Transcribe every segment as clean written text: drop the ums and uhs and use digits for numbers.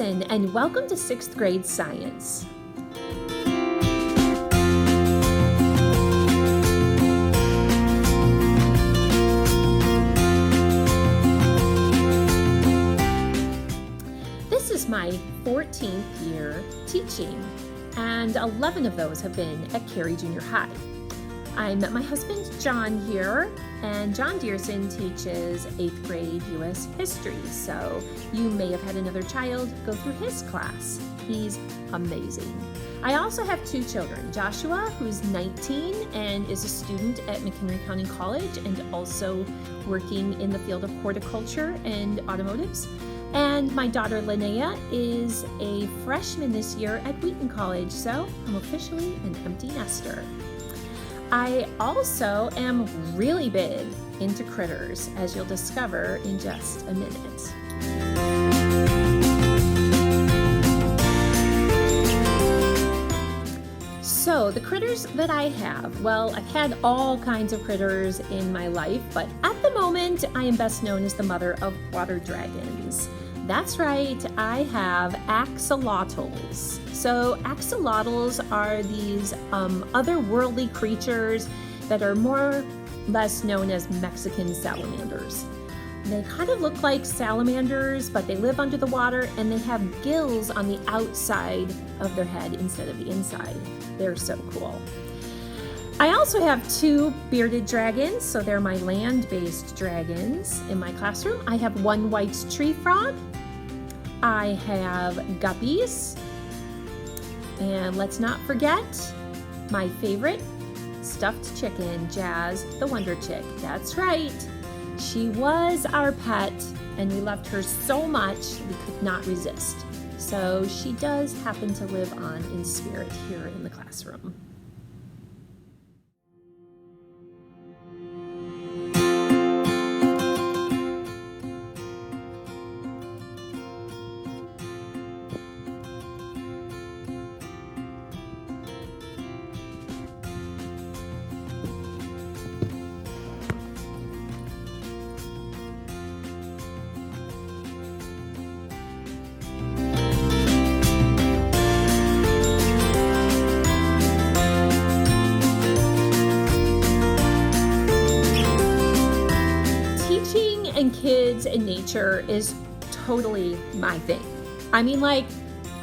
Allison, and welcome to 6th grade science. This is my 14th year teaching, and 11 of those have been at Cary Junior High. I met my husband John here, and John Dearson teaches 8th grade U.S. history, so you may have had another child go through his class. He's amazing. I also have two children, Joshua, who's 19 and is a student at McHenry County College and also working in the field of horticulture and automotives. And my daughter Linnea is a freshman this year at Wheaton College, so I'm officially an empty nester. I also am really big into critters, as you'll discover in just a minute. So the critters that I have, well, I've had all kinds of critters in my life, but at the moment I am best known as the mother of water dragons. That's right, I have axolotls. So axolotls are these otherworldly creatures that are more or less known as Mexican salamanders. They kind of look like salamanders, but they live under the water and they have gills on the outside of their head instead of the inside. They're so cool. I also have two bearded dragons, so they're my land-based dragons in my classroom. I have one white tree frog. I have guppies. And let's not forget my favorite stuffed chicken, Jazz the Wonder Chick. That's right. She was our pet and we loved her so much we could not resist. So she does happen to live on in spirit here in the classroom. And kids and nature is totally my thing. I mean, like,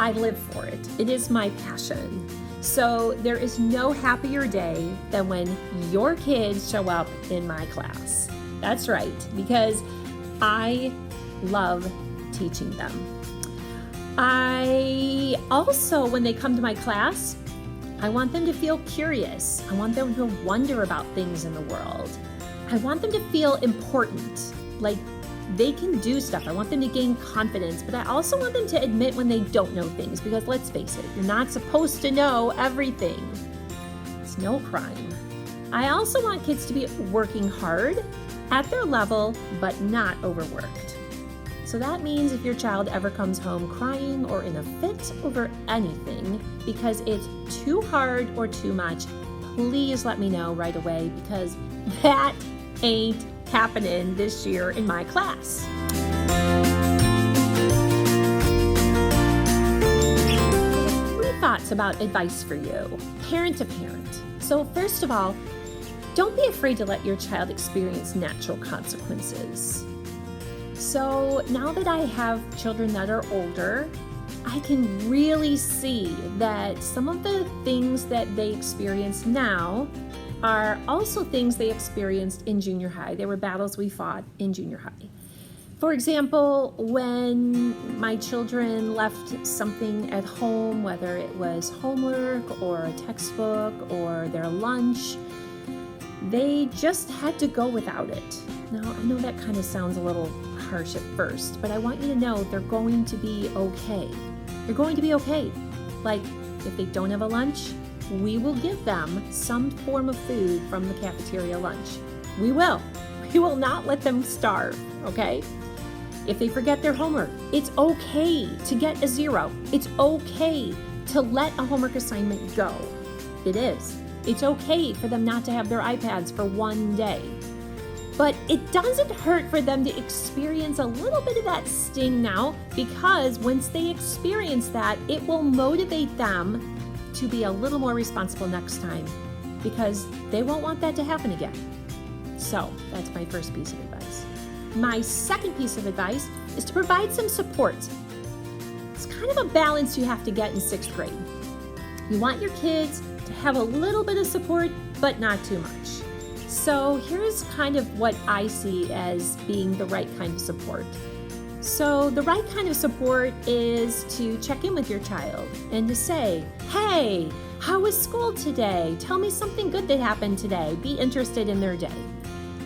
I live for it. It is my passion. So there is no happier day than when your kids show up in my class. That's right, because I love teaching them. I also, when they come to my class, I want them to feel curious. I want them to wonder about things in the world. I want them to feel important. Like they can do stuff. I want them to gain confidence, but I also want them to admit when they don't know things, because let's face it, you're not supposed to know everything. It's no crime. I also want kids to be working hard at their level, but not overworked. So that means if your child ever comes home crying or in a fit over anything because it's too hard or too much, please let me know right away, because that ain't happening this year in my class. Three thoughts about advice for you, parent to parent. So first of all, don't be afraid to let your child experience natural consequences. So now that I have children that are older, I can really see that some of the things that they experience now are also things they experienced in junior high. There were battles we fought in junior high. For example, when my children left something at home, whether it was homework or a textbook or their lunch, they just had to go without it. Now, I know that kind of sounds a little harsh at first, but I want you to know they're going to be okay. They're going to be okay. Like, if they don't have a lunch, we will give them some form of food from the cafeteria lunch. We will. We will not let them starve, okay? If they forget their homework, it's okay to get a 0. It's okay to let a homework assignment go. It is. It's okay for them not to have their iPads for one day. But it doesn't hurt for them to experience a little bit of that sting now, because once they experience that, it will motivate them to be a little more responsible next time, because they won't want that to happen again. So that's my first piece of advice. My second piece of advice is to provide some support. It's kind of a balance you have to get in 6th grade. You want your kids to have a little bit of support, but not too much. So here's kind of what I see as being the right kind of support. So the right kind of support is to check in with your child and to say, hey, how was school today? Tell me something good that happened today. Be interested in their day.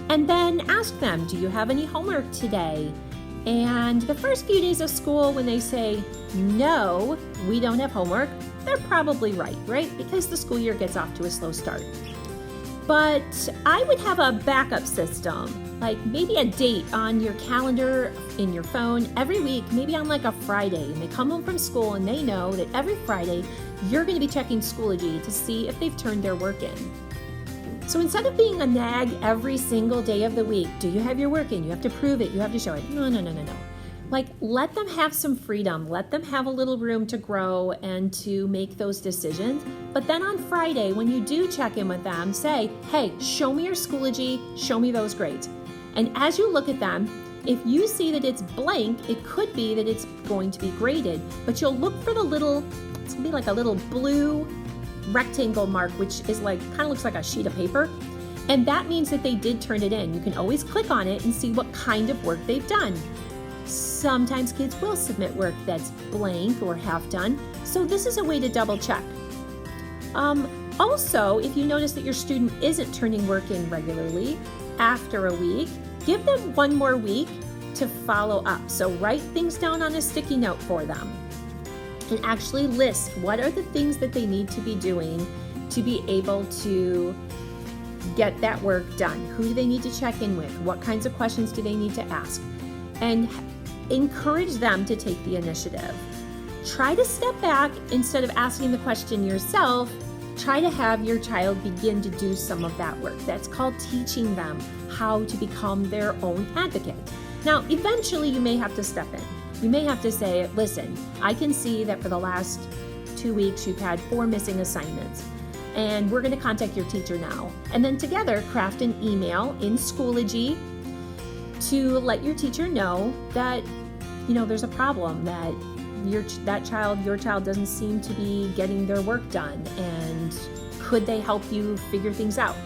And then ask them, do you have any homework today? And the first few days of school, when they say, no, we don't have homework, they're probably right? Because the school year gets off to a slow start. But I would have a backup system, like maybe a date on your calendar in your phone every week, maybe on like a Friday. And they come home from school and they know that every Friday you're going to be checking Schoology to see if they've turned their work in. So instead of being a nag every single day of the week, do you have your work in? You have to prove it. You have to show it. No. Like, let them have some freedom. Let them have a little room to grow and to make those decisions. But then on Friday, when you do check in with them, say, hey, show me your Schoology, show me those grades. And as you look at them, if you see that it's blank, it could be that it's going to be graded. But you'll look for the little, it's gonna be like a little blue rectangle mark, which is like, kind of looks like a sheet of paper. And that means that they did turn it in. You can always click on it and see what kind of work they've done. Sometimes kids will submit work that's blank or half done, so this is a way to double check. Also, if you notice that your student isn't turning work in regularly after a week, give them one more week to follow up. So write things down on a sticky note for them and actually list what are the things that they need to be doing to be able to get that work done. Who do they need to check in with? What kinds of questions do they need to ask? And encourage them to take the initiative. Try to step back instead of asking the question yourself. Try to have your child begin to do some of that work. That's called teaching them how to become their own advocate. Now, eventually you may have to step in. You may have to say, listen, I can see that for the last 2 weeks you've had 4 missing assignments, and we're going to contact your teacher now. And then together craft an email in Schoology to let your teacher know that, you know, there's a problem, that your child doesn't seem to be getting their work done, and could they help you figure things out?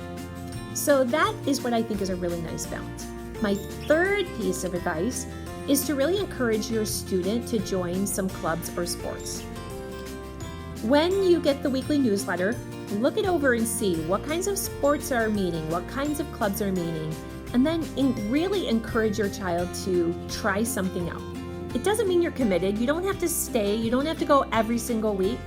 So that is what I think is a really nice balance. My third piece of advice is to really encourage your student to join some clubs or sports. When you get the weekly newsletter, look it over and see what kinds of sports are meeting, what kinds of clubs are meeting, and then really encourage your child to try something out. It doesn't mean you're committed. You don't have to stay. You don't have to go every single week,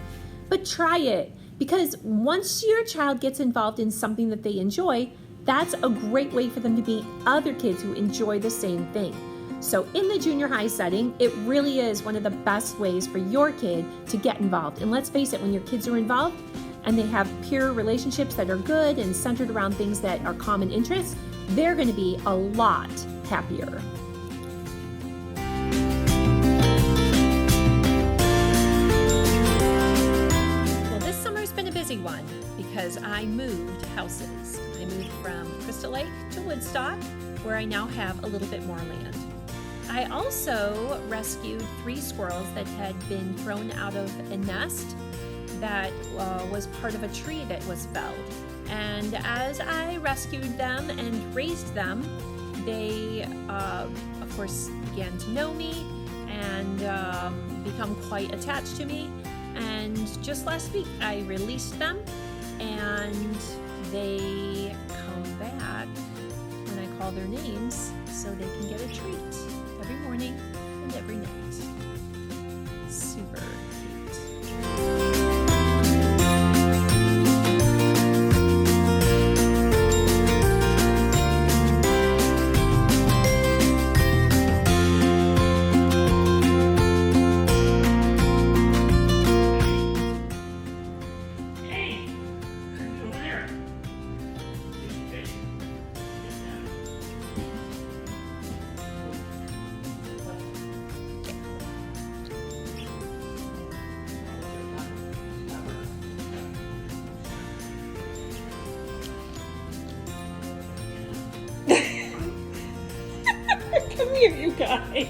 but try it. Because once your child gets involved in something that they enjoy, that's a great way for them to meet other kids who enjoy the same thing. So in the junior high setting, it really is one of the best ways for your kid to get involved. And let's face it, when your kids are involved and they have peer relationships that are good and centered around things that are common interests, they're going to be a lot happier. Well, this summer's been a busy one because I moved houses. I moved from Crystal Lake to Woodstock, where I now have a little bit more land. I also rescued 3 squirrels that had been thrown out of a nest that was part of a tree that was felled. And as I rescued them and raised them, they, of course, began to know me and become quite attached to me. And just last week, I released them, and they come back when I call their names so they can get a treat every morning and every night. Super cute. Come here, you guys.